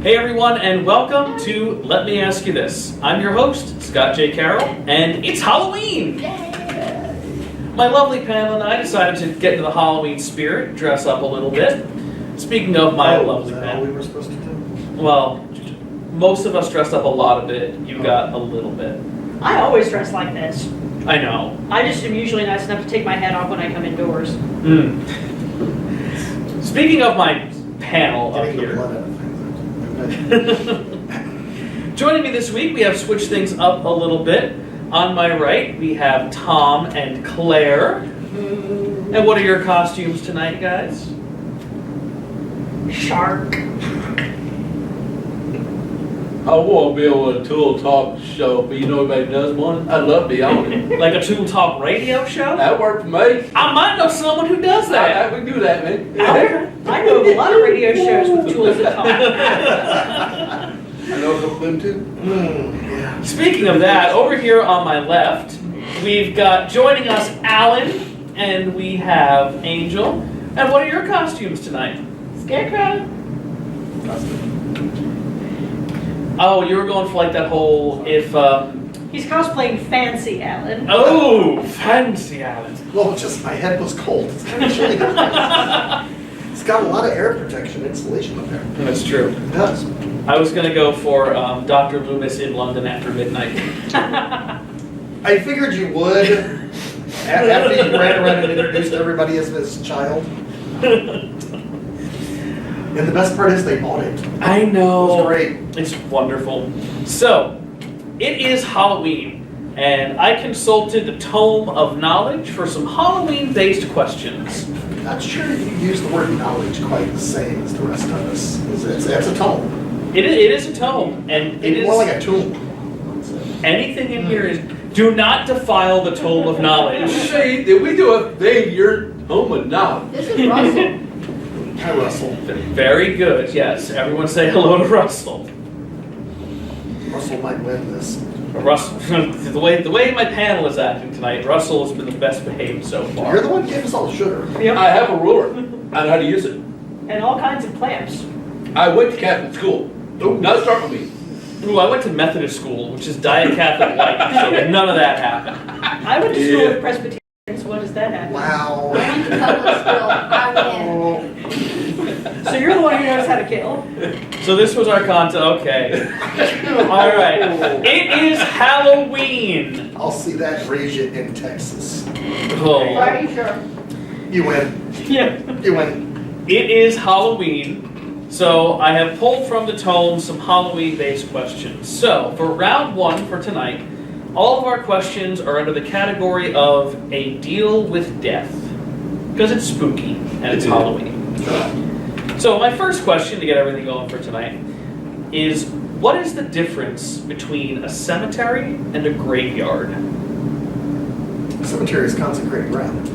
Hey everyone, and welcome to Let Me Ask You This. I'm your host, Scott J. Carroll, and it's Halloween! Yay! My lovely panel and I decided to get into the Halloween spirit, dress up a little bit. Speaking of my lovely is that all panel, we were supposed to do? well, most of us dressed up a lot of it. You got a little bit. I always dress like this. I know. I just am usually nice enough to take my hat off when I come indoors. Speaking of my panel up Getting the here, blood out of things. joining me this week, we have switched things up a little bit. On my right, we have Tom and Claire. And what are your costumes tonight, guys? Shark. I want to be on a Tool Talk show, but you know everybody does one. I'd love to be on it. Like a Tool Talk radio show? That worked for me. I might know someone who does that. We can do that, man. I know of a lot of radio shows with tools that talk. I know a couple of them too. Yeah. Speaking of that, over here on my left, we've got joining us Alan, and we have Angel. And what are your costumes tonight? Scarecrow. Oh, you were going for like that whole He's cosplaying Fancy Alan. Oh, fancy Alan. Well, just my head was cold. It's kind of chilly. It's got a lot of air protection insulation up there. That's true. It does. I was going to go for Dr. Loomis in London after midnight. I figured you would. After you ran around and introduced everybody as this child. And the best part is they bought it. I know. It was great. It's wonderful. So, it is Halloween, and I consulted the Tome of Knowledge for some Halloween-based questions. Not sure if you use the word knowledge quite the same as the rest of us. It's a tome. It is a tome, and it It's is more like a tomb. anything in here is. Do not defile the Tome of Knowledge. Say, did we do a thing? You're home and now. This is Russell. Hi, Russell. Very good. Yes, everyone say hello to Russell. Russell might win this. Russell, the way my panel is acting tonight, Russell has been the best behaved so far. You're the one who gave us all the sugar. Yep. I have a ruler. I know how to use it. And all kinds of clamps. I went to Catholic school. Now start with me. Ooh, I went to Methodist school, which is Diet Catholic Light, so none of that happened. I went to school Yeah. with Presbyterians. What does that happen? Wow. I went to public school. I win. So you're the one who knows how to kill. So this was our content. Okay. All right. It is Halloween. I'll see that raise you in Texas. Oh. Are you sure? You win. Yeah. You win. It is Halloween. So I have pulled from the tome some Halloween-based questions. So for round one for tonight, all of our questions are under the category of a deal with death. Because it's spooky and it's Halloween. So my first question to get everything going for tonight is, what is the difference between a cemetery and a graveyard? Cemetery is consecrated ground.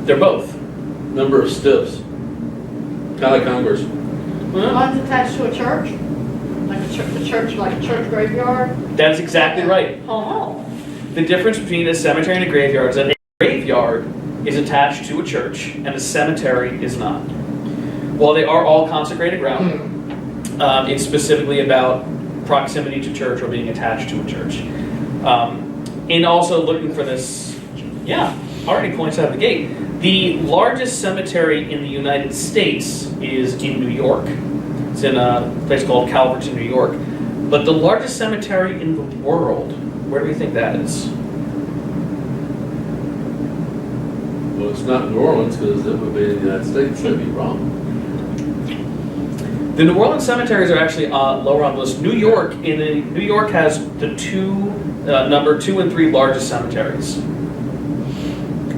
They're both. Number of stiffs. Kind of like Congress. One's attached to a church, like a church, like a church graveyard. That's exactly right. Oh. The difference between a cemetery and a graveyard is that a graveyard is attached to a church and a cemetery is not. While they are all consecrated ground, it's specifically about proximity to church or being attached to a church. In also looking for this, already points out the gate. The largest cemetery in the United States is in New York. It's in a place called Calverton, New York. But the largest cemetery in the world, where do we think that is? Well, it's not New Orleans because it would be in the United States. That'd be wrong. The New Orleans cemeteries are actually lower on the list. New York has the number 2 and 3 largest cemeteries.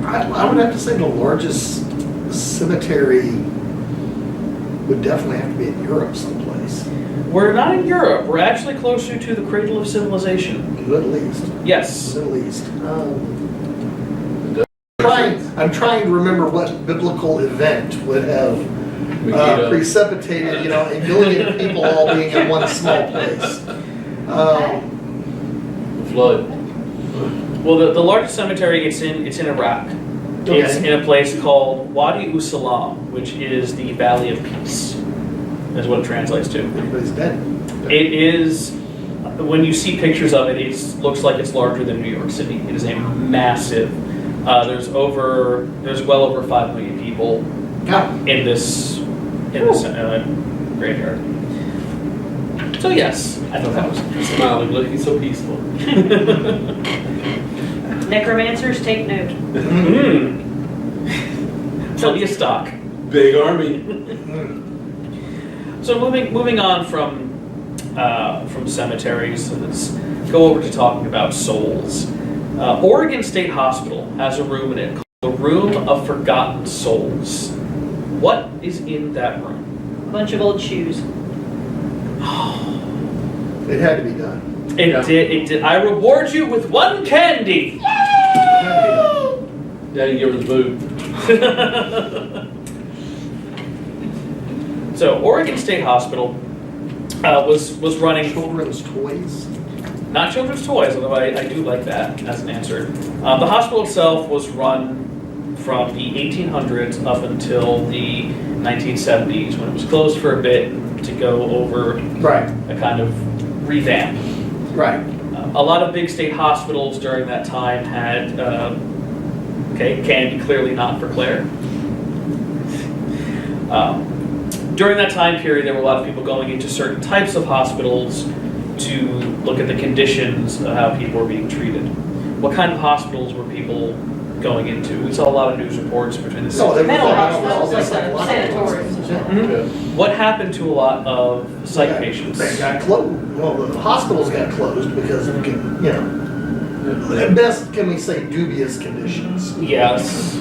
I would have to say the largest cemetery would definitely have to be in Europe someplace. We're not in Europe. We're actually closer to the cradle of civilization. Middle East. Yes. Middle East. I'm trying to remember what biblical event would have precipitated, a million people all being in one small place. Flood. Well, the largest cemetery, it's in Iraq. Okay. It's in a place called Wadi Usalam, which is the Valley of Peace. is what it translates to. Everybody's dead. It is, when you see pictures of it, it looks like it's larger than New York City. It is a massive, there's well over 5 million people Yeah. in this graveyard. So yes, I thought that was interesting. Smiling, looking so peaceful. Necromancers, take note. Plenty of stock. Big army. So moving on from cemeteries, let's go over to talking about souls. Oregon State Hospital has a room in it called the Room of Forgotten Souls. What is in that room? A bunch of old shoes. It had to be done. It did. I reward you with 1 candy. Daddy give her the boot. So Oregon State Hospital was running Children's toys. not children's toys, although I do like that as an answer. The hospital itself was run from the 1800s up until the 1970s, when it was closed for a bit to go over Right. a kind of revamp. Right. A lot of big state hospitals during that time had, candy, clearly not for Claire. During that time period, there were a lot of people going into certain types of hospitals to look at the conditions of how people were being treated. What kind of hospitals were people going into? We saw a lot of news reports between the No, they were Mental all hospitals, like psychological sanatoriums. ones. What happened to a lot of psych patients? They got closed. Well, the hospitals got closed because of, at best, can we say dubious conditions? Yes.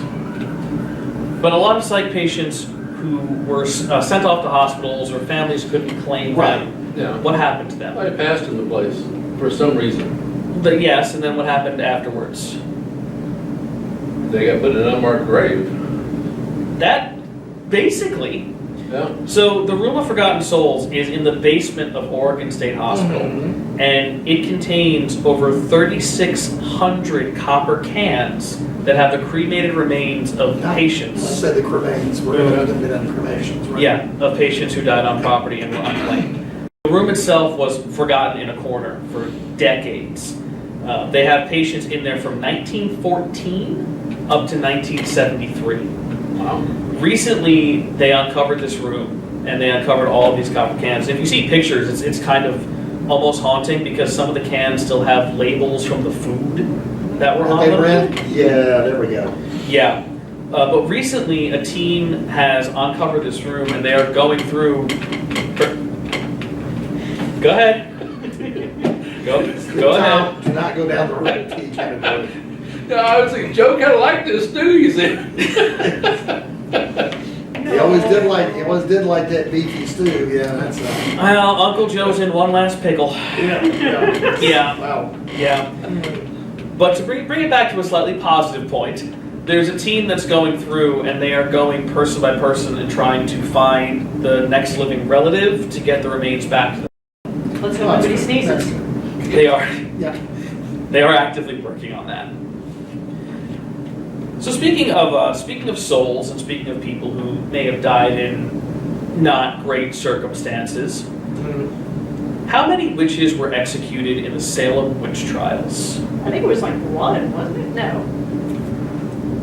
But a lot of psych patients who were sent off to hospitals or families couldn't claim them. Yeah. What happened to them? I passed in the place for some reason. Yes, and then what happened afterwards? They got put in an unmarked grave. That, basically. Yeah. So the Room of Forgotten Souls is in the basement of Oregon State Hospital, and it contains over 3,600 copper cans that have the cremated remains of I patients. said the cremains were going to be done cremations, right? Yeah, of patients who died on property and were unclaimed. The room itself was forgotten in a corner for decades. They have patients in there from 1914 up to 1973. Wow. Recently, they uncovered this room, and they uncovered all of these copper cans. If you see pictures, it's kind of almost haunting because some of the cans still have labels from the food that were on They them. read? Yeah, there we go. Yeah. But recently, a team has uncovered this room, and they are going through... Go ahead. Go ahead. Do not go down the red tea kind of road. No, I was thinking, Joe kind of liked this stew, you see. He always did like that beefy stew. Yeah, that's Well, Uncle Joe's in one last pickle. yeah. Yeah. Wow. Yeah. But to bring it back to a slightly positive point, there's a team that's going through, and they are going person by person and trying to find the next living relative to get the remains back to them. Let's hope nobody sneezes. They are. Yeah. They are actively working on that. So speaking of souls, and speaking of people who may have died in not great circumstances, how many witches were executed in the Salem witch trials? I think it was like 1, wasn't it? No.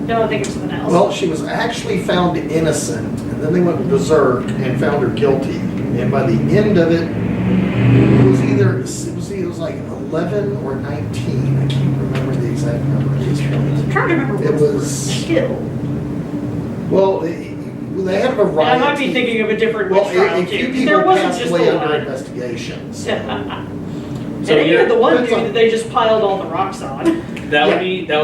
No, I think it was something else. Well, she was actually found innocent, and then they went berserk and found her guilty. And by the end of it, it was like 11 or 19. I can't remember the exact number. I'm trying to remember It what was kill. well. They had a And variety. I might be thinking of a different Well, witch trial a too. few 'Cause people there wasn't passed just away the under one. investigations. So And then you had the one Depends dude on- that they just piled all the rocks on. That would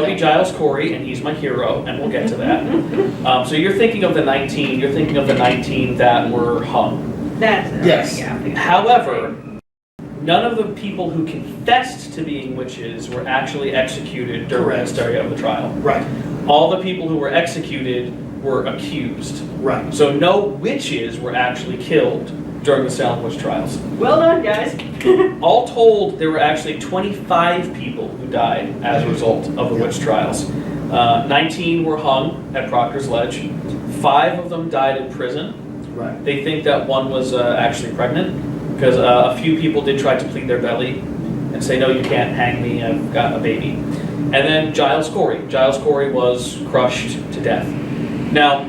be Giles Corey, and he's my hero, and we'll get to that. So you're thinking of the 19. You're thinking of the 19 that were hung. That's it. Yes. Yeah, I think- However, none of the people who confessed to being witches were actually executed during the Correct. start of the trial. Right. All the people who were executed were accused. Right. So no witches were actually killed during the Salem witch trials. Well done, guys. All told, there were actually 25 people who died as a result of the witch trials. 19 were hung at Proctor's Ledge. 5 of them died in prison. Right. They think that one was actually pregnant because a few people did try to plead their belly and say, no, you can't hang me, I've got a baby. And then Giles Corey. Giles Corey was crushed to death. Now,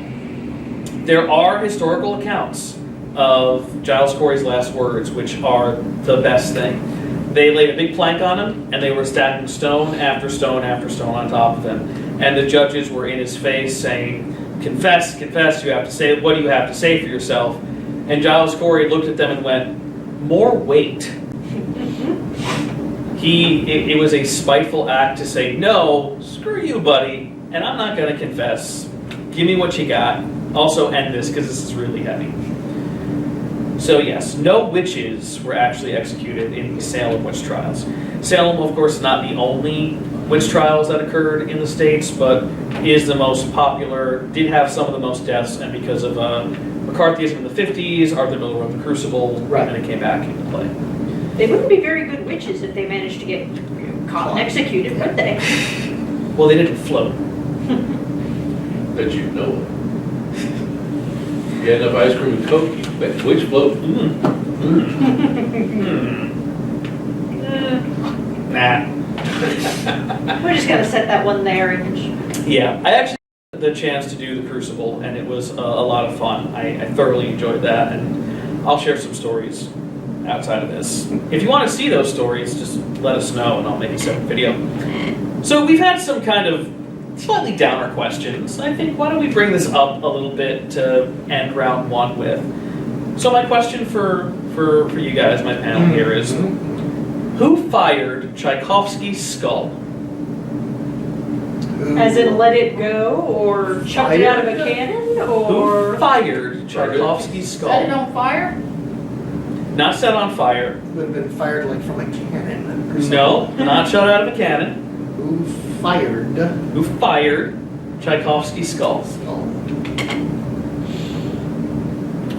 there are historical accounts of Giles Corey's last words, which are the best thing. They laid a big plank on him, and they were stacking stone after stone after stone on top of him. And the judges were in his face saying, confess, confess, you have to say, what do you have to say for yourself? And Giles Corey looked at them and went, more weight. It was a spiteful act to say, no, screw you, buddy, and I'm not going to confess. Give me what you got. Also end this, because this is really heavy. So yes, no witches were actually executed in the Salem witch trials. Salem, of course, is not the only witch trials that occurred in the States, but is the most popular, did have some of the most deaths, and because of McCarthyism in the 50s, Arthur Miller wrote The Crucible, Right. and it came back into play. They wouldn't be very good witches if they managed to get caught and executed, would they? Well, they didn't float. Bet you know it. You had enough ice cream and Coke, you bet which float. Nah. We're just gonna set that one there and Yeah, I actually had the chance to do The Crucible, and it was a lot of fun. I thoroughly enjoyed that, and I'll share some stories outside of this. If you want to see those stories, just let us know, and I'll make a separate video. So we've had some kind of slightly downer questions. I think, why don't we bring this up a little bit to end round one with? So my question for you guys, my panel here, is who fired Tchaikovsky's skull? as in let it go or chucked it out of a cannon Who or fired Tchaikovsky's Set it skull? on fire? Not set on fire. Would have been fired like from a cannon or something. No, not shot out of a cannon. Who fired? Who fired Tchaikovsky's skull? Skull.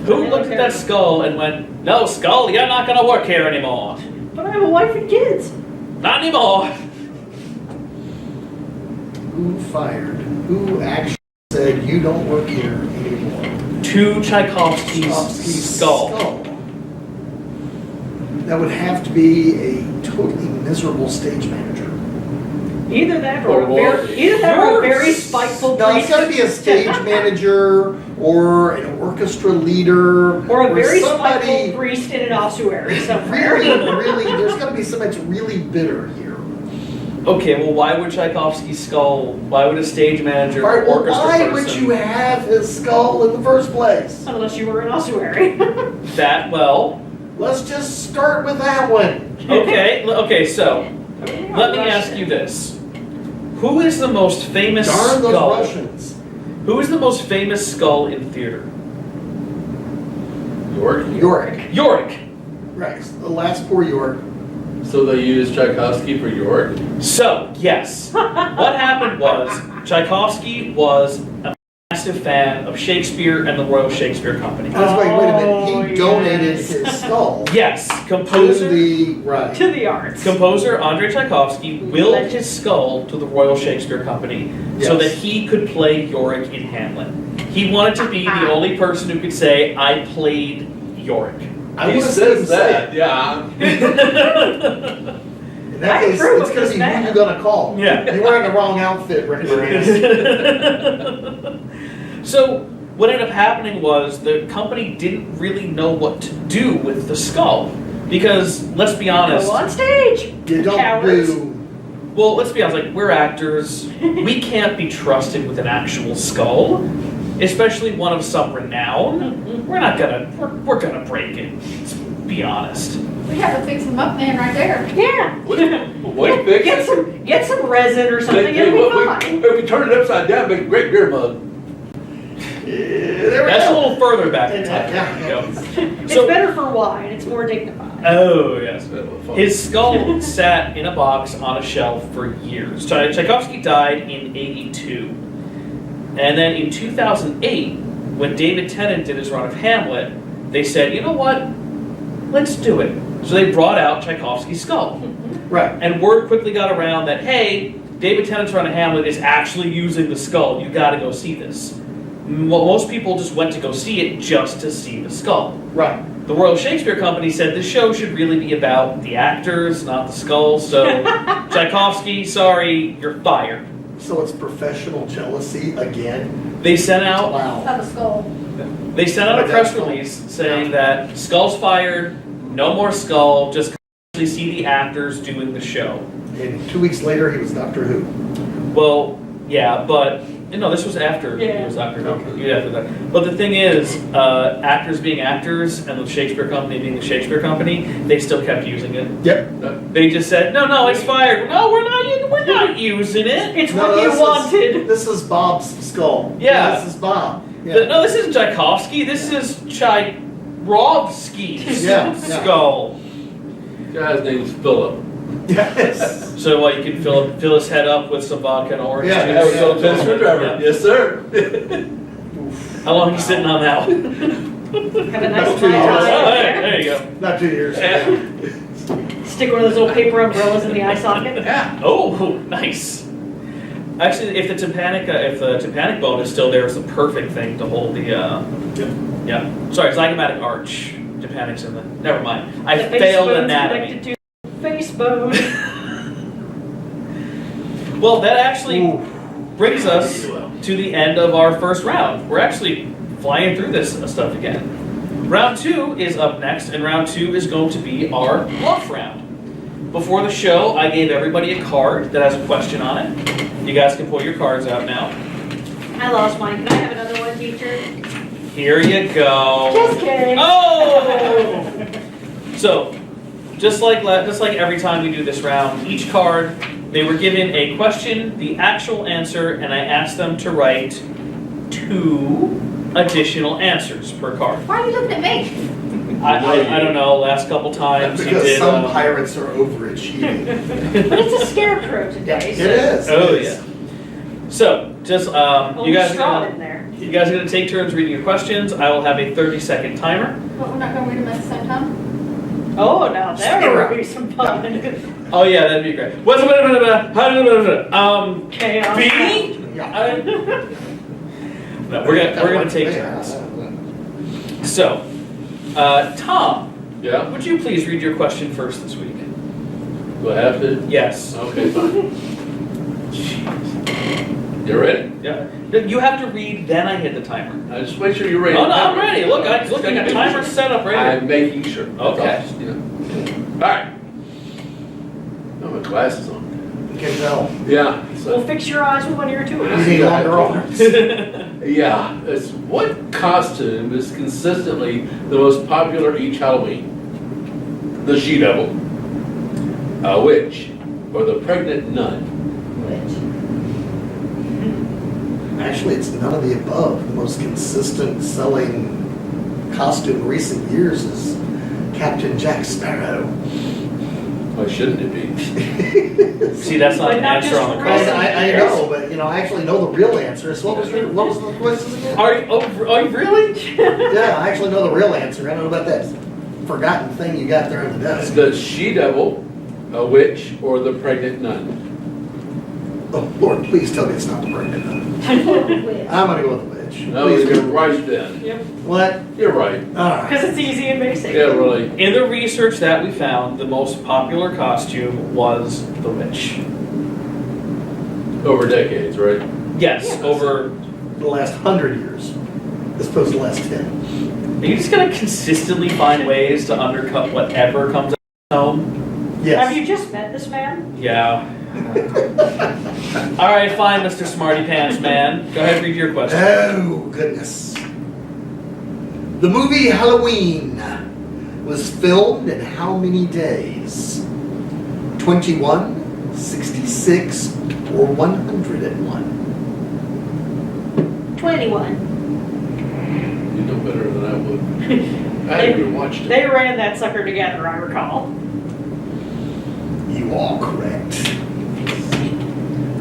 Who looked at that skull and went, no, skull, you're not going to work here anymore. but I have a wife and kids. Not anymore. Who fired? Who actually said you don't work here anymore? To Tchaikovsky's Tchaikovsky's skull. That would have to be a totally miserable stage manager. Either that or a very spiteful No, it's priest. got to be a stage manager or an orchestra leader Or a very somebody spiteful priest in an ossuary somewhere. really, there's got to be somebody that's really bitter here. Okay, well, why would Tchaikovsky's skull, why would a stage manager All right, or well, orchestra why person... would you have his skull in the first place? Unless you were an ossuary. That, well... Let's just start with that one. Okay, so, let me ask you this. Who is the most famous Darn those skull? Russians. Who is the most famous skull in theater? York. Yorick. Right, the last poor York. So they used Tchaikovsky for York? So, yes. What happened was, Tchaikovsky was a massive fan of Shakespeare and the Royal Shakespeare Company. Wait a minute. Oh, He donated yes. his skull Yes, to composer To the arts. Andrei Tchaikovsky willed his skull to the Royal Shakespeare Company so Yes. that he could play Yorick in Hamlet. He wanted to be the only person who could say, I played Yorick. I He would have says said that, yeah. In that I case, approve it's of going this to be who man. you're going to call. Yeah. You're wearing the wrong outfit, Rick Moranis. So, what ended up happening was the company didn't really know what to do with the skull. Because, let's be honest, Go on stage. You don't Cowards. do. well, let's be honest, like, we're actors. We can't be trusted with an actual skull, especially one of some renown. We're gonna break it. Let's be honest. We have a fix them up man right there. Yeah. What fix Get it? some resin or something, Hey, it'll be what, fine. if we turn it upside down, make a great beer mug. There we That's a go. little further back in time. Yeah. There we go. It's So- better for wine, it's more dignified. Oh, yes. Fun. His skull sat in a box on a shelf for years. Tchaikovsky died in 82. And then in 2008, when David Tennant did his run of Hamlet, they said, you know what? Let's do it. So they brought out Tchaikovsky's skull. Right. And word quickly got around that, hey, David Tennant's run of Hamlet is actually using the skull. You gotta go see this. most people just went to go see it just to see the skull. Right. The Royal Shakespeare Company said the show should really be about the actors, not the skulls. So, Tchaikovsky, sorry, you're fired. So it's professional jealousy again. They sent out Wow. Have a skull. a press release saying that Skull's fired, no more Skull, just actually see the actors doing the show. And 2 weeks later, he was Doctor Who. Well, yeah, but no, this was after he Yeah. was Doctor Who. Yeah, after that. But the thing is, actors being actors and the Shakespeare Company being the Shakespeare Company, they still kept using it. Yep. They just said, no, it's fired. No, we're not using it. It's what you wanted. This is Bob's skull. Yeah. This is Bob. Yeah. No, this isn't Tchaikovsky. This is Tchaikovsky's Yeah. skull. Guy's name's Philip. Yes. So what, you can fill his head up with some vodka and orange Yeah, juice? That was so Pin Screwdriver. Yes, sir. How long are you sitting on that one? Have a nice About 2 time. years. There you go. Not 2 years. Yeah. Stick one of those little paper umbrellas in the eye socket. Yeah. Oh, nice. Actually, if the tympanic bone is still there, it's the perfect thing to hold the. Yeah. Sorry, zygomatic arch. Tympanic's in the. Never mind. I The face failed bone's anatomy. connected to face bone. Well, that actually Ooh. brings us to the end of our first round. We're actually flying through this stuff again. Round 2 is up next, and round 2 is going to be our bluff round. Before the show, I gave everybody a card that has a question on it. You guys can pull your cards out now. I lost mine. Can I have another one, teacher? Here you go. Just kidding. Oh! So, just like every time we do this round, each card, they were given a question, the actual answer, and I asked them to write 2 additional answers per card. Why are you looking at me? I don't know, last couple times you Because did. some pirates are overachieving. But it's a scarecrow today. It so is. Oh, it is. yeah. So, just, only you guys straw are in there. gonna take turns reading your questions. I will have a 30-second timer. But we're not gonna read them at the same time? Oh, now there Zero. will be some fun. Oh yeah, that'd be great. Chaos. B? Yeah. No, we're gonna take turns. So, Tom, Yeah. would you please read your question first this week? Do I have to? Yes. Okay, fine. You ready? Yeah. You have to read, then I hit the timer. Just make sure you're ready. Oh no, I'm ready. Look, I got timer set up right I'm here. making sure. That's all, Okay. just, All right. Oh, my glasses on. You can tell. Yeah. We'll fix your eyes with one of your You tools. need longer arms. Yeah. It's what costume is consistently the most popular each Halloween? The she-devil, a witch, or the pregnant nun? Which? Actually, it's none of the above. The most consistent selling costume in recent years is Captain Jack Sparrow. Why shouldn't it be? See, that's not But an not answer just on the for question. I know, but I actually know the real answer. So what was the questions again? Are you really? Yeah, I actually know the real answer. I don't know about that forgotten thing you got there on the It's desk. the she-devil, a witch, or the pregnant nun? Oh, Lord, please tell me it's not the pregnant nun. Which? I'm gonna go with the witch. No, Please you're go with the witch. right then. Yep. What? You're right. All right. Because it's easy and basic. Yeah, really. In the research that we found, the most popular costume was the witch. Over decades, right? Yes, Yeah. over. The last 100 years, as opposed to the last 10. Are you just gonna consistently find ways to undercut whatever comes home? Yes. Have you just met this man? Yeah. All right, fine, Mr. Smarty Pants Man. Go ahead, read your question. Oh, goodness. The movie Halloween was filmed in how many days? 21, 66, or 101? 21. You know better than I would. I haven't even watched it. They ran that sucker together, I recall. You are correct.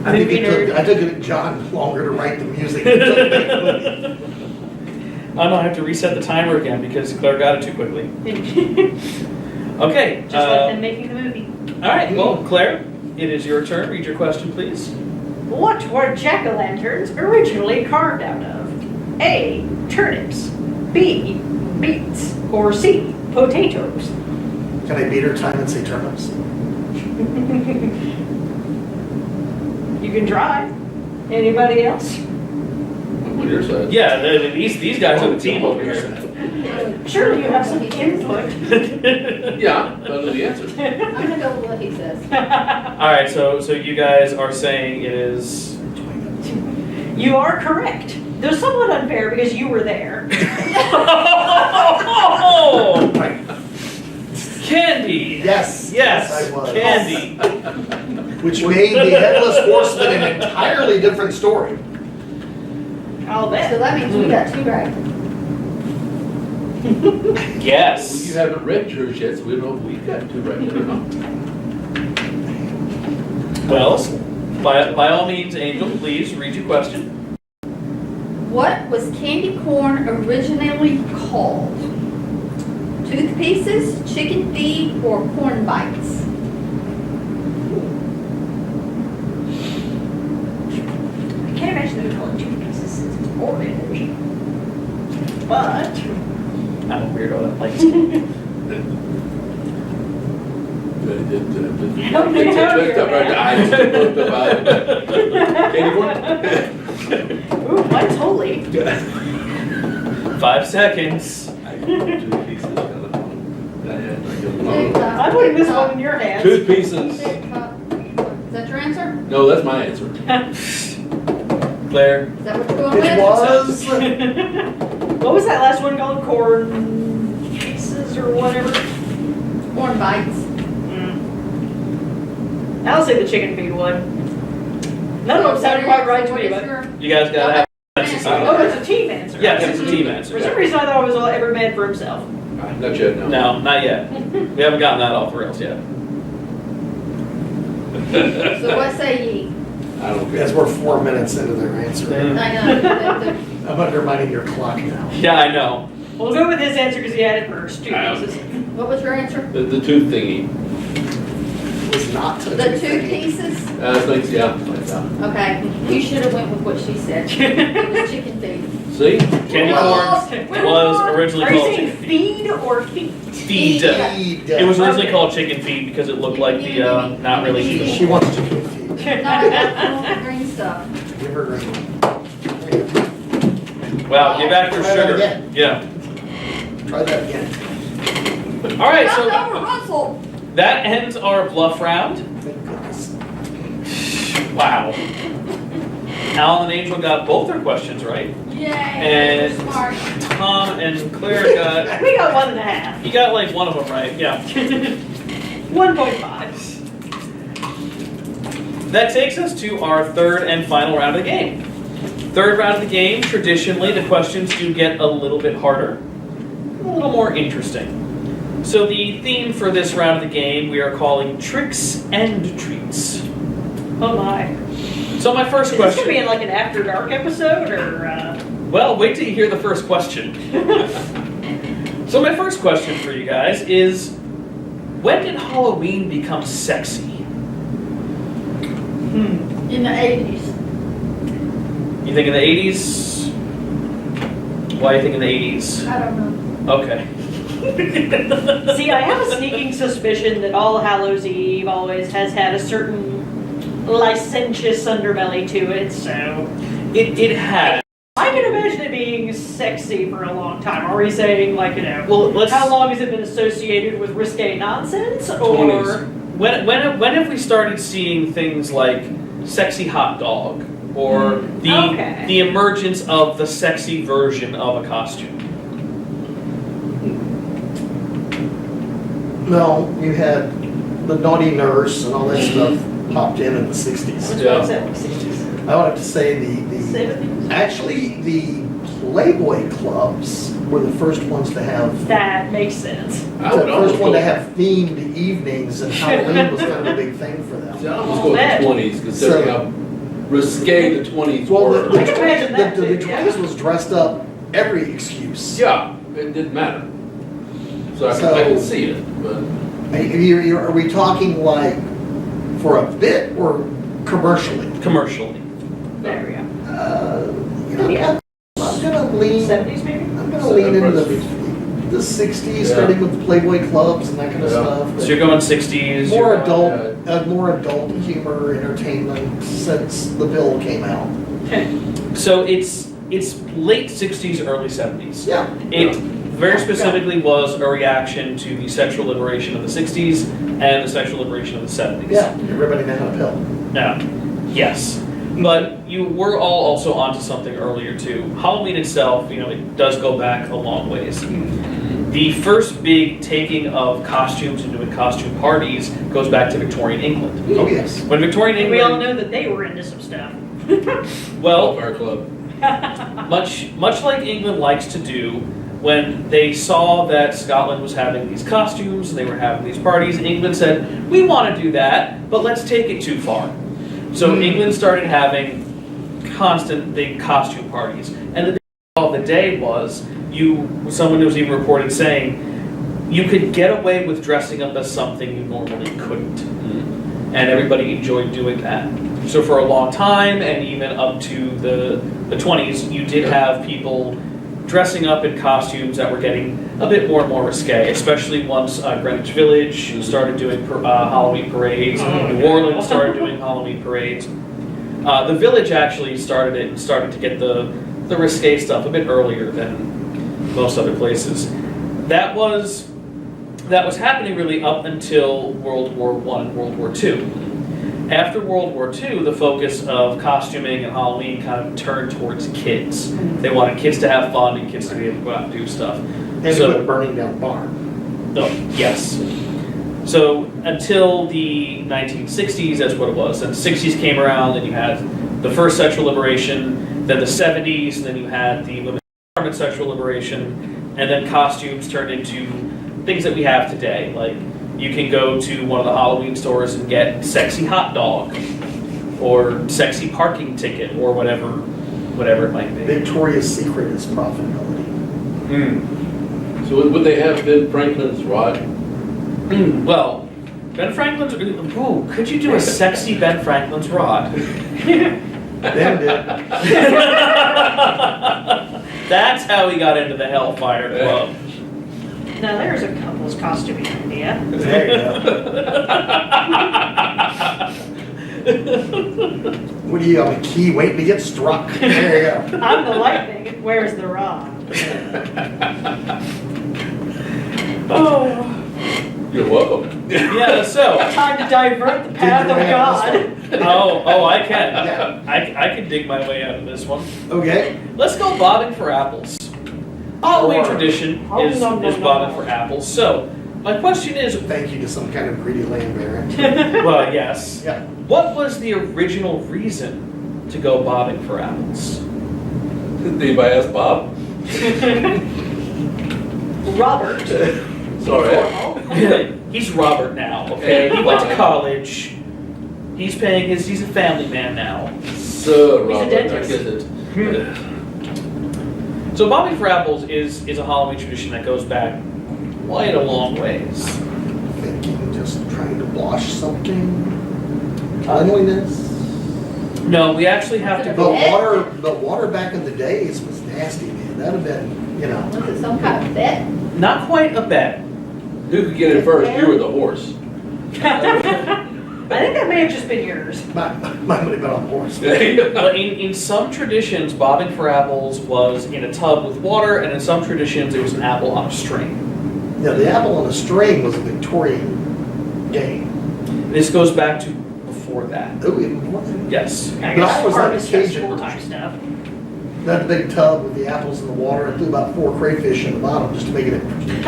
I Movie think nerd. I took it John longer to write the music than it took to make the movie. Oh no, I have to reset the timer again because Claire got it too quickly. Okay. Just like them making the movie. All right. Well, Claire, it is your turn. Read your question, please. What were jack-o'-lanterns originally carved out of? A, turnips, B, beets, or C, potatoes? Can I beat her time and say turnips? You can try. Anybody else? On your side. Yeah, these guys are the team over here. Surely you have some input. Yeah, I know the answer. I'm gonna go with what he says. All right, so you guys are saying it is. You are correct. They're somewhat unfair because you were there. Oh! Candy. Yes. Yes, I was. Candy. Which made the Headless Horseman an entirely different story. I'll So bet. that means we got 2 right. Yes. You haven't read yours yet, so we don't know if we've got 2 right or not. Well, by all means, Angel, please read your question. What was candy corn originally called? Tooth pieces, chicken feed, or corn bites? I can't imagine them calling 2 pieces since it's orange. But I'm a weirdo that likes ooh, mine's holy. 5 seconds. I'm putting this one in your hands. Tooth pieces. Is that your answer? No, that's my answer. Claire. Is that what you're going It with? was. What was that last one called? Corn pieces or whatever? Corn bites. I'll say the chicken feed one. None of them sounded quite right to me, but. You guys gotta have. Oh, it's a team answer. Yes, it's a team answer. For some reason, I thought it was all every man for himself. Not yet, no. No, not yet. We haven't gotten that off the rails yet. So what say ye? I don't care. As we're 4 minutes into their answer. I know. I'm undermining your clock now. Yeah, I know. We'll go with his answer because he had it first. 2 pieces. What was your answer? The tooth thingy. It was not to The 2 pieces? Thanks, yeah. Okay, you should have went with what she said. It was chicken feed. See? Candy corn was originally Are you called saying chicken feed. feed or feet? Feed. Feed. It was originally Okay. called chicken feed because it looked like the not really She eatable. wants chicken feed. No, I got all the green stuff. Give her green. Wow, give back your Try that sugar. again. Yeah. Try that again. All right, Knock so over Russell. that ends our bluff round. Thank goodness. Wow. Alan and Angel got both their questions right. Yay, And- you're smart. Tom and Claire got. We got 1.5. You got like one of them right. Yeah. 1.5. That takes us to our third and final round of the game. Third round of the game, traditionally the questions do get a little bit harder, a little more interesting. So the theme for this round of the game we are calling Tricks and Treats. Oh my. So my first Is this question. gonna be in like an After Dark episode or? Well, wait till you hear the first question. So my first question for you guys is, when did Halloween become sexy? In the 80s. You think in the 80s? Why do you think in the 80s? I don't know. Okay. See, I have a sneaking suspicion that All Hallows Eve always has had a certain licentious underbelly to it, so It had. I can imagine it being sexy for a long time. Are we saying, like, Well, let's. how long has it been associated with risque nonsense? Or 20s. When have we started seeing things like sexy hot dog or Okay. the emergence of the sexy version of a costume? No, you had the naughty nurse and all that stuff popped in the 60s. Yeah. What's that, like 60s? I would have to say the 70s? actually the Playboy clubs were the first ones to have That makes sense. I the would first almost one go, to have themed evenings, and Halloween was kind of a big thing for them. I almost go with the 20s, considering how risque the 20s Well, were. I can imagine that the too, 20s was dressed up every excuse. Yeah, it didn't matter. So I can see it, but Are we talking like for a bit or commercially? Commercially. There we go. You know, I'm gonna 70s maybe? I'm gonna lean into the 60s, Yeah. starting with Playboy clubs and that kind of Yeah. stuff. So you're going 60s. More you're going- more adult humor, entertainment since the bill came out. Okay. So it's late 60s, early 70s. Yeah. It very specifically was a reaction to the sexual liberation of the 60s and the sexual liberation of the 70s. Yeah, everybody now had a pill. Yeah. Yes. But you were all also onto something earlier too. Halloween itself, it does go back a long ways. The first big taking of costumes and doing costume parties goes back to Victorian England. Oh, yes. When Victorian And England, we all know that they were into some stuff. well, Welfare club. much like England likes to do, when they saw that Scotland was having these costumes and they were having these parties, England said, "We want to do that, but let's take it too far." So England started having constant big costume parties, and the big deal of the day was someone was even reported saying you could get away with dressing up as something you normally couldn't, and everybody enjoyed doing that. So for a long time, and even up to the 20s, you did have people dressing up in costumes that were getting a bit more and more risque, especially once Greenwich Village started doing Halloween parades, New Orleans started doing Halloween parades. The Village actually started it and started to get the risque stuff a bit earlier than most other places. That was happening really up until World War I and World War II. After World War II, the focus of costuming and Halloween kind of turned towards kids. They wanted kids to have fun and kids to be able to go out and do stuff. And So- quit burning down barn. Oh, yes. So until the 1960s, that's what it was. Then the 60s came around, and you had the first sexual liberation, then the 70s, and then you had the women's empowerment sexual liberation, and then costumes turned into things that we have today. Like, you can go to one of the Halloween stores and get sexy hot dog, or sexy parking ticket, or whatever it might be. Victoria's Secret is profitability. So would they have Ben Franklin's rod? Well, Ben Franklin's. Ooh, could you do a sexy Ben Franklin's rod? Then did. That's how he got into the Hellfire Club. Now there's a couple's costuming idea. There you go. What do you have, a key waiting to get struck? There you go. I'm the lightning. Where's the rod? Oh, You're welcome. Yeah, so. time to divert the path of God. Oh, I can. Yeah. I can dig my way out of this one. Okay. Let's go bobbing for apples. Halloween Sure. tradition Oh, is no, no, bobbing no. for apples. So, my question is, Thank you to some kind of greedy land baron. well, yes. Yeah. What was the original reason to go bobbing for apples? Did anybody ask Bob? Robert. Sorry. He's Robert now, okay? He went to college. He's a family man now. So, He's a Robert, I dentist. get it. So bobbing for apples is a Halloween tradition that goes back quite a long ways. Thinking, just trying to wash something. Cleanliness. No, we actually have to go. But water back in the days was nasty, man. That'd have been, Was it some kind of bet? Not quite a bet. Who could get it first, you or the horse? I think that may have just been yours. might have been on horse. But in some traditions, bobbing for apples was in a tub with water, and in some traditions, it was an apple on a string. Yeah, the apple on a string was a Victorian game. This goes back to before that. Oh, even more than Yes. I But guess I was like harvest a Cajun festival type version. stuff. that big tub with the apples in the water and threw about 4 crayfish in the bottom just to make it interesting.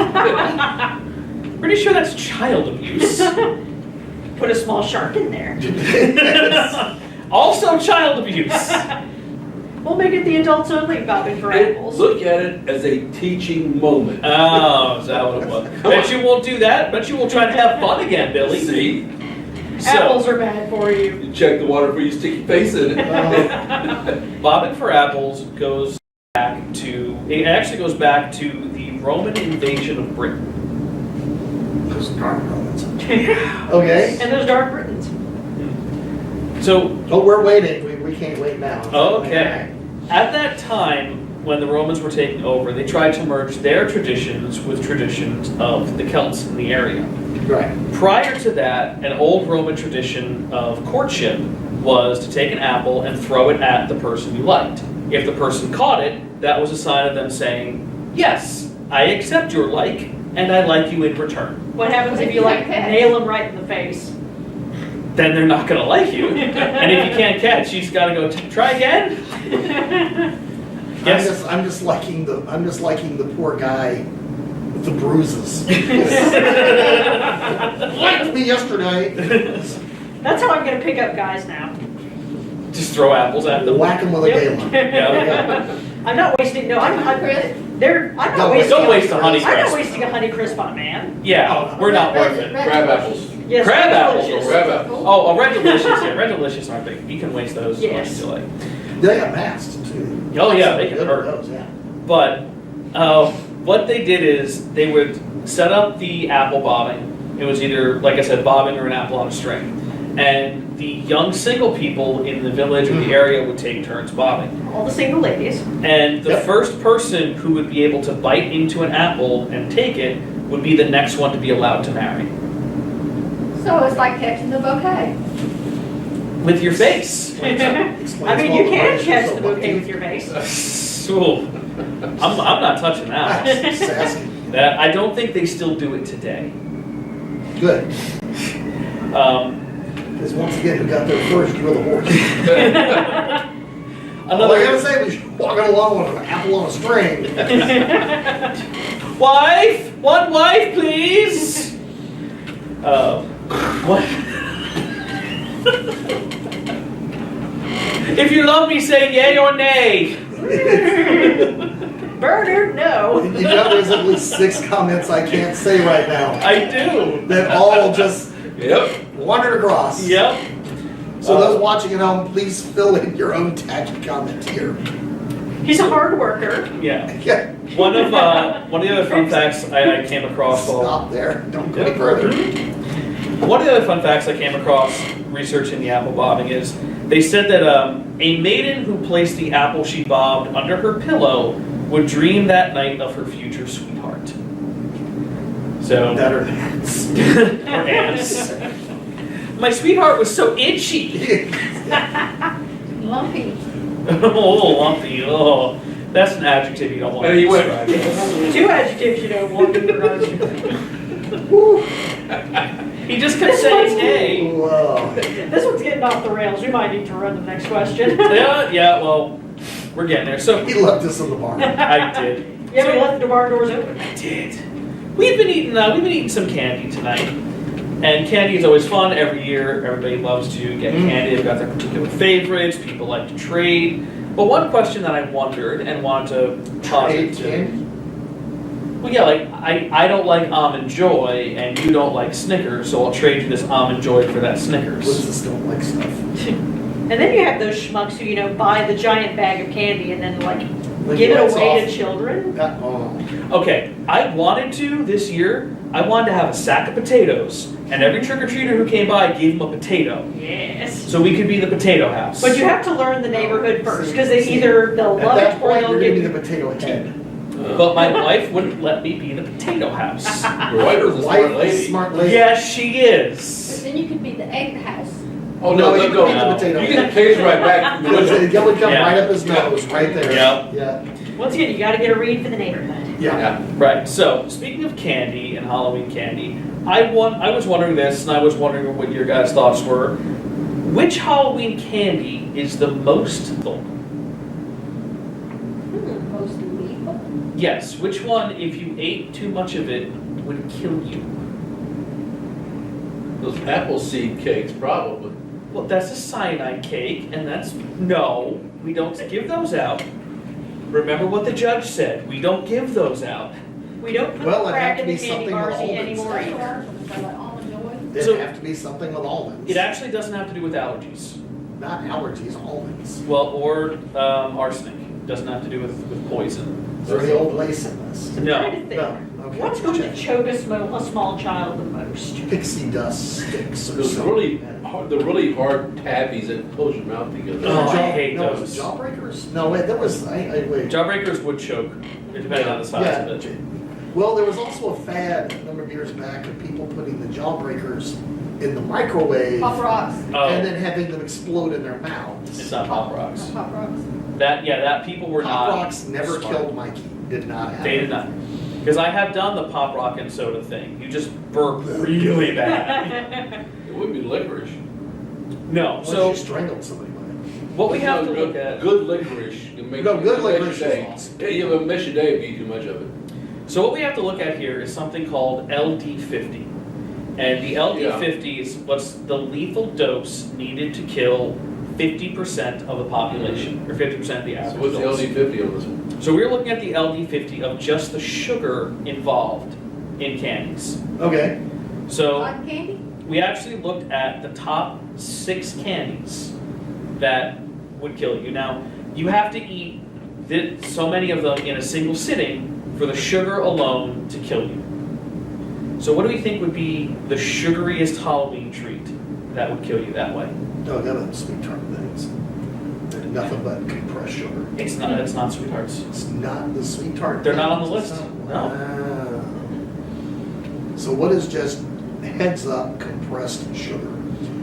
Pretty sure that's child abuse. Put a small shark in there. Also child abuse. We'll make it the adults only bobbing for apples. Look at it as a teaching moment. Oh, is that what it was? Bet you won't do that. Bet you won't try to have fun again, Billy. See? Apples are bad for you. You check the water before you stick your face in it. Bobbing for apples goes back to, it actually goes back to the Roman invasion of Britain. Those dark Romans. Okay. And those dark Britons. So, Oh, we're waiting. We can't wait now. okay. At that time, when the Romans were taking over, they tried to merge their traditions with traditions of the Celts in the area. Right. Prior to that, an old Roman tradition of courtship was to take an apple and throw it at the person you liked. If the person caught it, that was a sign of them saying, yes, I accept your like, and I like you in return. What happens if you like nail them right in the face? Then they're not going to like you. And if you can't catch, you just got to go try again. Yes. I'm just liking the poor guy with the bruises. Liked me yesterday. That's how I'm gonna pick up guys now. Just throw apples at them. Whack him with a Yep. gala. Yeah. I'm not wasting. No, I'm Chris? I'm not Don't wasting. Don't waste a honey I'm not crisp. wasting a honey crisp on a man. Yeah, we're not worth it. Crab apples. Yes, Crab they're apples delicious. Crab apples. Oh, a Red Delicious, yeah. Red Delicious aren't big. You can waste those as much Yes. as you like. They got masks too. Oh, yeah, they can Good hurt. with those, yeah. But what they did is they would set up the apple bobbing. It was either, like I said, bobbing or an apple on a string. And the young single people in the village or the area would take turns bobbing. All the single ladies. And the Yep. first person who would be able to bite into an apple and take it would be the next one to be allowed to marry. So it's like catching the bouquet. With your face. I Explains mean, all you the can variations catch of the what bouquet you- with your face. Ooh. I'm not touching that. That's sassy. That I don't think they still do it today. Good. Um, Because once again, who got there first, you're the horse. All I another gotta say was you're walking along with an apple on a string. wife, one wife, please. What? If you love me, say yay or nay. Bernard, no. You know there's at least 6 comments I can't say right now I do. that all just Yep. wandered across. Yep. So those watching at home, please fill in your own tacky comment here. He's a hard worker. Yeah. Yeah. One of the other fun facts I came across while Stop there. Don't go any further. one of the other fun facts I came across researching the apple bobbing is they said that a maiden who placed the apple she bobbed under her pillow would dream that night of her future sweetheart. So Better hands. or ants. My sweetheart was so itchy. Lumpy. Oh, lumpy. Oh, that's an adjective you don't want to And he went- describe. 2 adjectives you don't want in regards to. He just kept saying nay. Whoa. This one's getting off the rails. We might need to run the next question. Yeah, well, we're getting there. So He left us in the bar. I did. Yeah, we left the bar doors open. I did. We've been eating some candy tonight, and candy is always fun. Every year, everybody loves to get candy. They've got their particular favorites. People like to trade. But one question that I wondered and wanted to posit to. Well, yeah, like I don't like Almond Joy, and you don't like Snickers, so I'll trade you this Almond Joy for that Snickers. Liz don't like stuff. And then you have those schmucks who, buy the giant bag of candy and then, Lick give your it lights away off. to children. Okay, I wanted to this year. I wanted to have a sack of potatoes, and every trick-or-treater who came by gave them a potato. Yes. So we could be the potato house. But you have to learn the neighborhood first, because See, they'll At love that it or point, they'll you're give gonna be you. the potato head. But my wife wouldn't let me be the potato house. Your wife was a smart Wife is a lady. smart lady. Yes, she But is. then you could be the egg house. Oh, No, no, you no, can be the no. potato You head. get the cage right back from the window. It would come Yeah. right up his nose, right there. Yep. Yeah. Once again, you got to get a read for the neighborhood. Yeah. Yeah. Right. So speaking of candy and Halloween candy, I was wondering this, and I was wondering what your guys' thoughts were. Which Halloween candy is the most lethal? Most lethal. Yes. Which one, if you ate too much of it, would kill you? Those apple seed cakes, probably. Well, that's a cyanide cake, and no, we don't give those out. Remember what the judge said. We don't give those out. We don't put Well, it'd crack have in to the be candy something with bars almonds. anymore either. Like almond joy. It'd So- have to be something with almonds. It actually doesn't have to do with allergies. Not allergies, almonds. Well, or arsenic. Doesn't have to do with poison. Is there any old lace in this? I'm No. trying to think. No. Okay. What's going to choke a small child the most? Pixie dust sticks or Those something. the really hard tabbies that close your mouth together. Oh, I Jaw- hate no, those. Was it Jawbreakers? No, wait, that was, wait. Jawbreakers would choke, depending on the size of it. Well, there was also a fad a number of years back of people putting the Jawbreakers in the microwave Pop rocks. Oh, and then having them explode in their mouths. it's not Pop Rocks. Pop rocks. That people were Pop not. Rocks never smart. killed Mikey. Did not happen. They did not. Because I have done the Pop Rock and soda thing. You just burp really bad. It would be licorice. No, Unless so you strangled somebody with what we have to No, look at. Good licorice can make No, good you miss licorice your is day. awesome. Yeah, you have a miss your day if you eat too much of it. So what we have to look at here is something called LD50. And the LD50 is what's the lethal dose needed to kill 50% of the population, or 50% of the So average what's the adults. LD50 on this one? So we're looking at the LD50 of just the sugar involved in candies. them. Okay. So Cotton candy? we actually looked at the top 6 candies that would kill you. Now, you have to eat so many of them in a single sitting for the sugar alone to kill you. So what do we think would be the sugariest Halloween treat that would kill you that way? No, none of them sweet tart things. They're nothing but compressed sugar. It's not sweethearts. It's not the sweet tart. They're not on the things. list. Wow. So what is just heads up compressed sugar?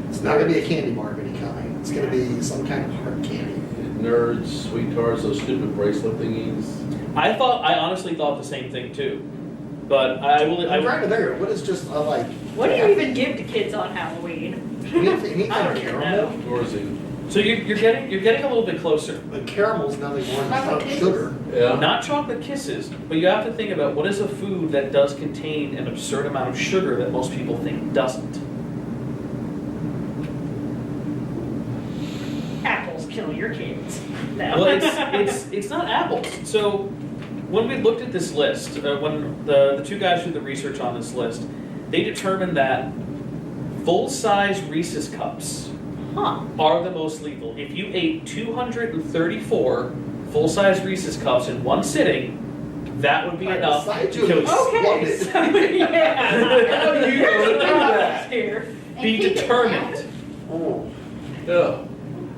It's not gonna be a candy bar of any kind. It's gonna be some kind of hard candy. Nerds, sweethearts, those stupid bracelet thingies. I honestly thought the same thing too. But I'm trying to figure, what is just like? What do you even give to kids on Halloween? Anything I don't even caramel? know. Outdoorsy. so you're getting a little bit closer. But caramel's nothing more than Chocolate without kisses. sugar. Yeah. Not chocolate kisses, but you have to think about what is a food that does contain an absurd amount of sugar that most people think doesn't. Apples kill your kids. No. Well, it's not apples. So when we looked at this list, when the two guys who did the research on this list, they determined that full-size Reese's cups Huh. are the most lethal. If you ate 234 full-size Reese's cups in one sitting, that would be I enough decided to to kill you. explode Okay, it. so yeah. How do you know to do that? Here. And Be keep it determined. Oh. Yeah.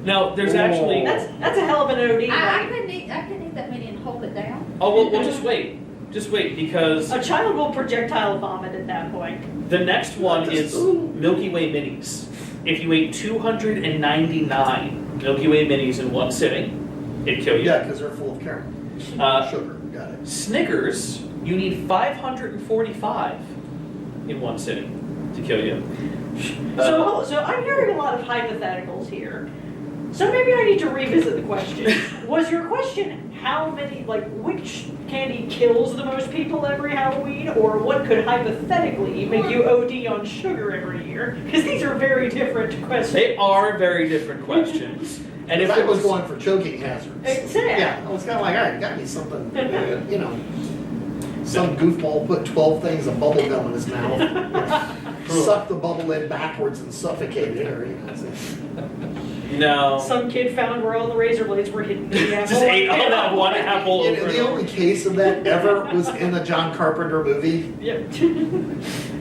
Now, there's actually. That's a hell of an OD. I right? couldn't eat that many and hold it down. Oh, we'll just wait. Just wait, because A child will projectile vomit at that point. the next one is Ooh. Milky Way minis. If you ate 299 Milky Way minis in one sitting, it'd kill you. Yeah, because they're full of caramel. Sugar, got it. Snickers, you need 545 in one sitting to kill you. So I'm hearing a lot of hypotheticals here. So maybe I need to revisit the question. Was your question how many, like, which candy kills the most people every Halloween, or what could hypothetically make you OD on sugar every year? Because these are very different questions. They are very different questions. And if I it was was going for choking hazards. Exactly. Yeah, I was kind of like, all right, got me something, you know. Some goofball put 12 things of bubble gum in his mouth, sucked the bubble in backwards and suffocated it, or, you know, no, Some kid found where all the razor blades were hidden. just ate all that one apple over and the over. only case of that ever was in the John Carpenter movie. Yep.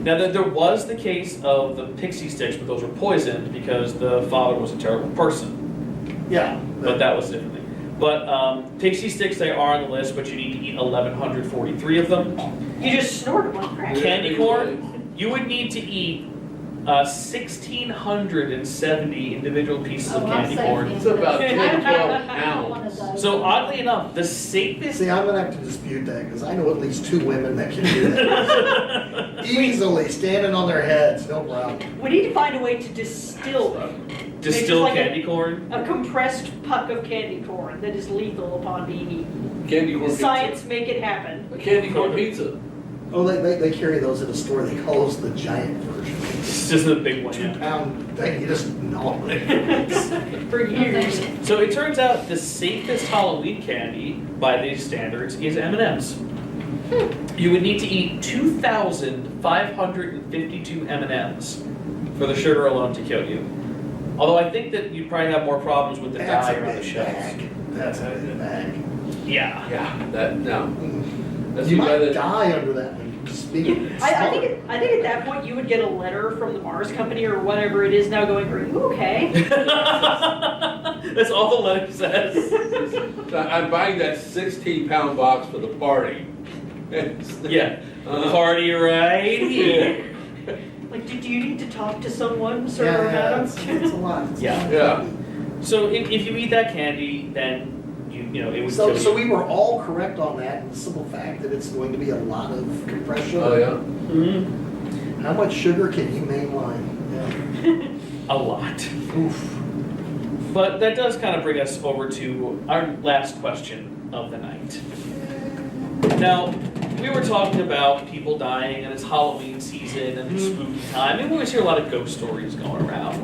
Now, there was the case of the pixie sticks, but those were poisoned because the father was a terrible person. Yeah. But that was different. But pixie sticks, they are on the list, but you need to eat 1,143 of them. You just snorted one crack. Candy corn, you would need to eat 1,670 individual pieces of candy corn. It's about 10 to 12 One pounds. of those. So oddly enough, the safest. See, I'm gonna have to dispute that, because I know at least 2 women that can do that. Easily, standing on their heads, no problem. We need to find a way to distill Distilled like candy corn. a compressed puck of candy corn that is lethal upon being eaten. Candy corn pizza. Science, make it happen. A candy corn pizza. Oh, they carry those in a store, they call those the giant version. It's just a big one. 2 Yeah. pound thing, you just gnaw it. For years. So it turns out the safest Halloween candy by these standards is M&Ms. You would need to eat 2,552 M&Ms for the sugar alone to kill you. Although I think that you'd probably have more problems with the That's dye a around the big shells. bag. That's a big bag. Yeah. Yeah, that, no. That's You the guy might that, die under that one, just being I smart. think at that point you would get a letter from the Mars company or whatever it is now going, are you okay? That's all the letter says. I'm buying that 16-pound box for the party. Yeah. Party right here. Like, do you need to talk to someone, sir Yeah, or yeah, madam? it's a lot. It's a Yeah. lot. Yeah. So if you eat that candy, then you know it would So, kill so you. we were all correct on that, and the simple fact that it's going to be a lot of compressed sugar. Oh, yeah. Mhm. How much sugar can you mainline? Yeah. A lot. Oof. But that does kind of bring us over to our last question of the night. Now, we were talking about people dying, and it's Halloween season and it's spooky time, and we always hear a lot of ghost stories going around.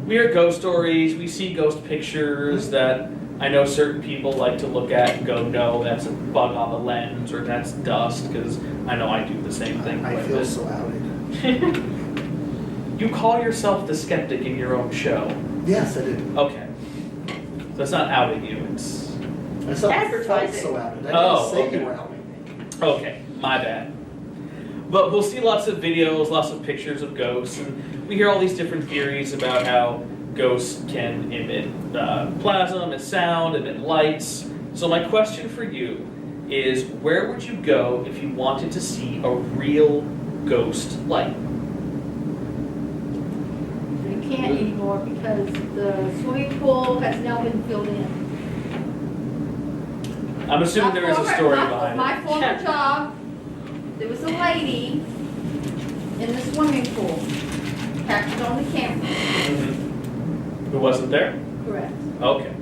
We hear ghost stories, we see ghost pictures that I know certain people like to look at and go, no, that's a bug on the lens, or that's dust, because I know I do the same thing I with feel it. so outed. You call yourself the skeptic in your own show. Yes, I do. Okay. So it's not outing you, it's... I felt Advertising. so outed. I didn't Oh, say okay. you were outing me. Okay, my bad. But we'll see lots of videos, lots of pictures of ghosts, and we hear all these different theories about how ghosts can emit plasma, emit sound, emit lights. So my question for you is, where would you go if you wanted to see a real ghost light? You can't anymore because the swimming pool has now been filled in. I'm assuming there is a story behind My it. former job, there was a lady in the swimming pool, captured on the camera. Mhm. Who wasn't there? Correct. Okay.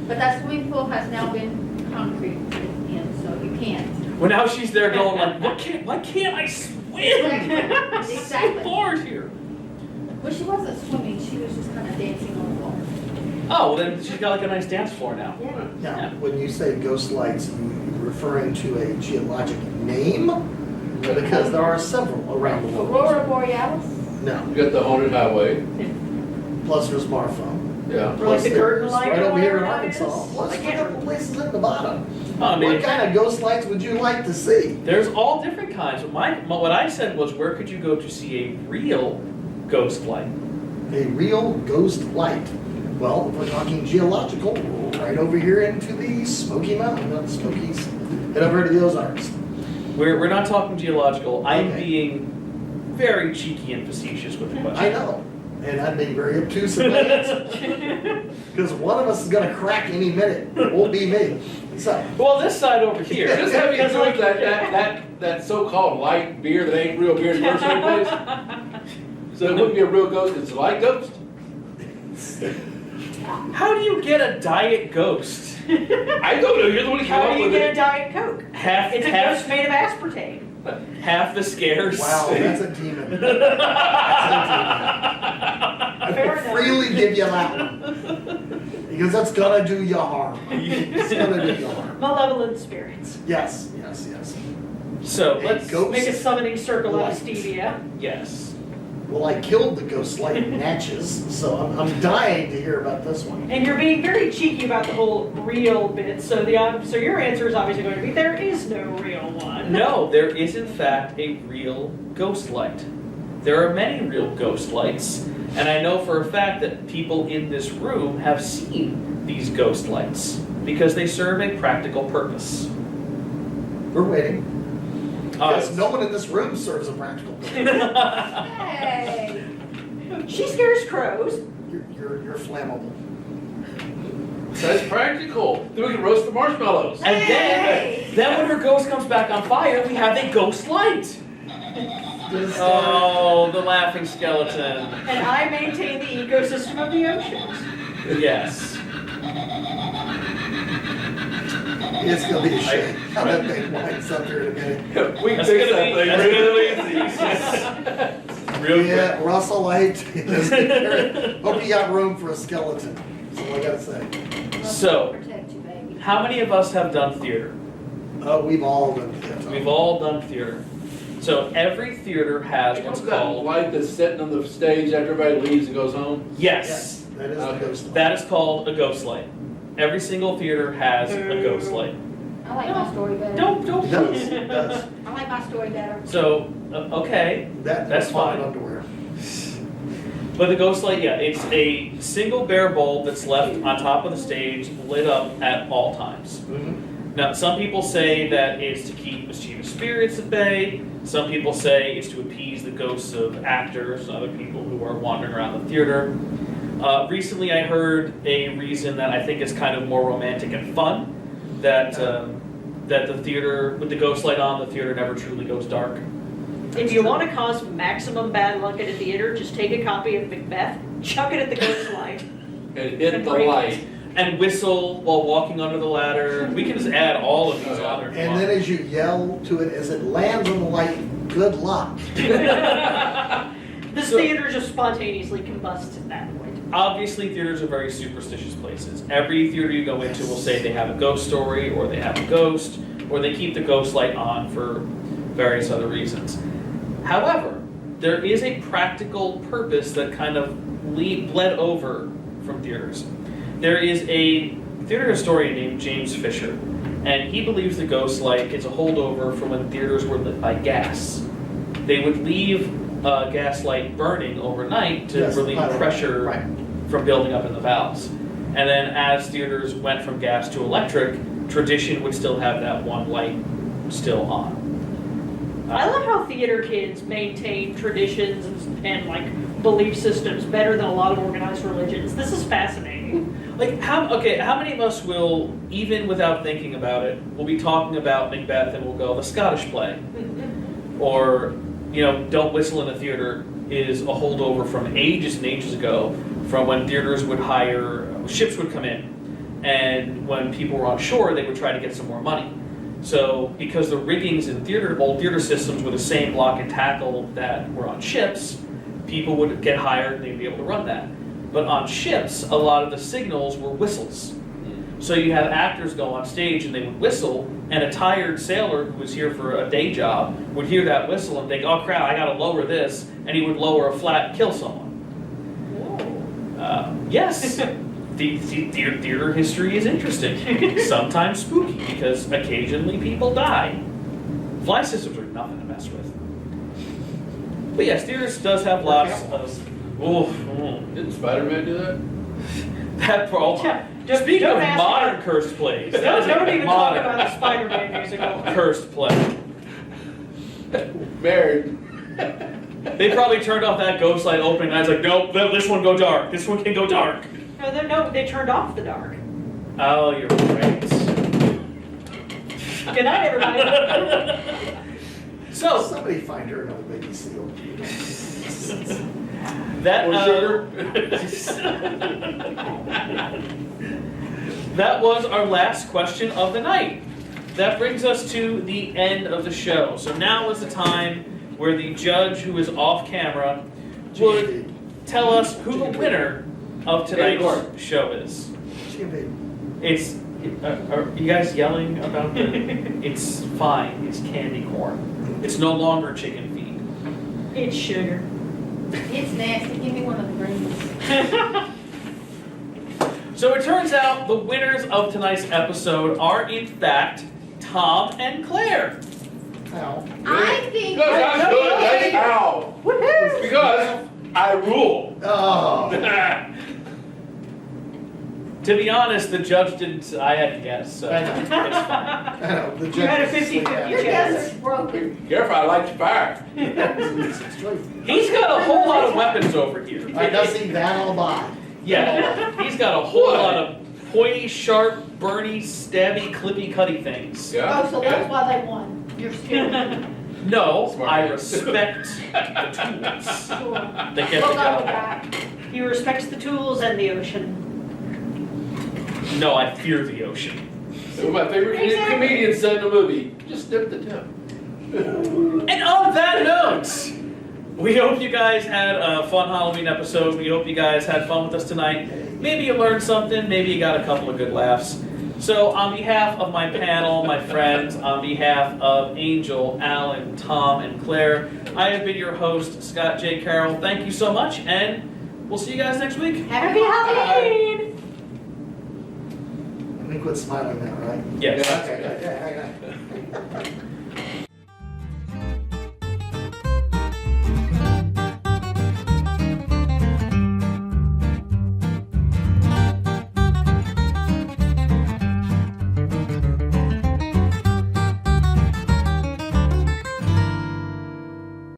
But that swimming pool has now been concrete in, so you can't. Well, now she's there going like, why can't I swim? Exactly. So bored here. Well, she wasn't swimming, she was just kind of dancing on the water. Oh, well then she's got like a nice dance floor now. Yeah. Now, when you say ghost lights, you're referring to a geologic name? Because there are several around the world. Aurora Borealis? No, You got the haunted highway. plus there's Marfa. Yeah. Or like Plus the curtain there's light right or over here in whatever that is. Arkansas. Plus I a can't couple places at the bottom. I mean, What kind of ghost lights would you like to see? there's all different kinds. But what I said was, where could you go to see a real ghost light? A real ghost light. Well, if we're talking geological, right over here into the Smoky Mountain, not the Smokies. Head over to the Ozarks. We're not talking geological. I'm Okay. being very cheeky and facetious with the I question. know. And I'd be very obtuse in my answer. Because one of us is going to crack any minute. It won't be me. So, Well, this side over here. Just have you Because, drink like, that so-called light beer that ain't real beer in the first place? So it wouldn't be a real ghost, it's a light ghost? how do you get a diet ghost? I don't know, you're the one who came How up do you with get a it. Diet Coke? Half, It's a half, ghost made of aspartame. half the scares. wow, that's a demon. That's a demon. I Fair will enough. freely give you that one. Because that's going to do you harm. It's going to do you harm. Malevolent spirits. Yes, yes, yes. So A let's ghost Make a summoning circle out of light. stevia. yes. Well, I killed the ghost light in Natchez, so I'm dying to hear about this one. And you're being very cheeky about the whole real bit. So so your answer is obviously going to be there is no real one. No, there is in fact a real ghost light. There are many real ghost lights, and I know for a fact that people in this room have seen these ghost lights because they serve a practical purpose. We're waiting. Uh, Because no one in this room serves a practical purpose. Hey! She scares crows. You're flammable. That's practical. Then we can roast the marshmallows. And Hey! then when her ghost comes back on fire, we have a ghost light. Just, Oh, the laughing skeleton. And I maintain the ecosystem of the oceans. Yes. it's going to be a shame how that thing winds up here in a minute. We can That's fix gonna that be- thing that's real easy. Real Yeah, Russell Light. Hope you got room for a skeleton. That's all I got to say. So- Protect you, baby. How many of us have done theater? We've all done theater. We've all done theater. So every theater has what's What's that called, light that's sitting on the stage after everybody leaves and goes home? yes, That is the Okay. ghost light. that is called a ghost light. every single theater has a ghost light. I like my story better. Don't It does, it does. I like my story better. So, okay, that's fine. Underwear. But the ghost light, yeah, it's a single bare bulb that's left on top of the stage, lit up at all times. Mhm. Now, some people say that it's to keep mischievous spirits at bay. Some people say it's to appease the ghosts of actors and other people who are wandering around the theater. Recently, I heard a reason that I think is kind of more romantic and fun, that the theater, with the ghost light on, the theater never truly goes dark. If you want to cause maximum bad luck at a theater, just take a copy of Macbeth, chuck it at the ghost light. And hit the light. And whistle while walking under the ladder. We can just add all of these on there. And then as you yell to it as it lands on the light, good luck. This theater just spontaneously combusts at that point. Obviously, theaters are very superstitious places. Every theater you go into will say they have a ghost story, or they have a ghost, or they keep the ghost light on for various other reasons. However, there is a practical purpose that kind of bled over from theaters. There is a theater historian named James Fisher, and he believes the ghost light is a holdover from when theaters were lit by gas. They would leave a gas light burning overnight to Yes, relieve pressure right. from building up in the valves. And then as theaters went from gas to electric, tradition would still have that one light still on. I love how theater kids maintain traditions and like belief systems better than a lot of organized religions. This is fascinating. Like, how many of us will, even without thinking about it, will be talking about Macbeth and we'll go, the Scottish play? Or, Don't Whistle in a Theater is a holdover from ages and ages ago, from when theaters would hire, ships would come in, and when people were on shore, they would try to get some more money. So, because the riggings in old theater systems were the same block and tackle that were on ships, people would get hired and they'd be able to run that. But on ships, a lot of the signals were whistles. So you have actors go on stage and they would whistle, and a tired sailor who was here for a day job would hear that whistle and think, oh crap, I gotta lower this, and he would lower a flat and kill someone. Yes, the theater history is interesting. Sometimes spooky, because occasionally people die. Fly systems are nothing to mess with. But yes, theaters does have lots of... Didn't Spider-Man do that? That problem. Yeah, Speaking don't of ask modern me. cursed plays, that is Don't a even talk modern about the Spider-Man musical. cursed play. Married. They probably turned off that ghost light opening, and I was like, nope, this one go dark. This one can go dark. No, they turned off the dark. Oh, you're right. Good night, everybody. So, Somebody find her another baby seal. that Or sugar. That was our last question of the night. That brings us to the end of the show. So now is the time where the judge, who is off camera, would tell us who the winner of tonight's show is. It's. Are you guys yelling about the? It's fine. It's candy corn. It's no longer chicken feed. It's sugar. It's nasty. Give me one of the greens. So it turns out the winners of tonight's episode are in fact Tom and Claire. How? I think. Because I'm good, that's how. Woohoo! Because I rule. Oh. To be honest, the judge didn't. I had to guess. So I know. it's fine. I know. The You had a judge is 50-50 asleep. Your chance. guess is broken. Careful, I light your fire. It's true. He's got a whole lot of weapons over here. I know, see that I'll buy. Yeah, he's got a whole lot of pointy, sharp, burny, stabby, clippy, cutty things. Yeah. Oh, so that's why they won. You're still. No, Smart I man. respect the tools Sure. that get the We'll go with job. that. He respects the tools and the ocean. No, I fear the ocean. So my favorite Exactly. comedian said in the movie, just nip the tip. And on that note, we hope you guys had a fun Halloween episode. We hope you guys had fun with us tonight. Maybe you learned something. Maybe you got a couple of good laughs. So on behalf of my panel, my friends, on behalf of Angel, Alan, Tom, and Claire, I have been your host, Scott J. Carroll. Thank you so much, and we'll see you guys next week. Happy Halloween! Let me quit smiling now, right? Yes. Okay, okay, okay.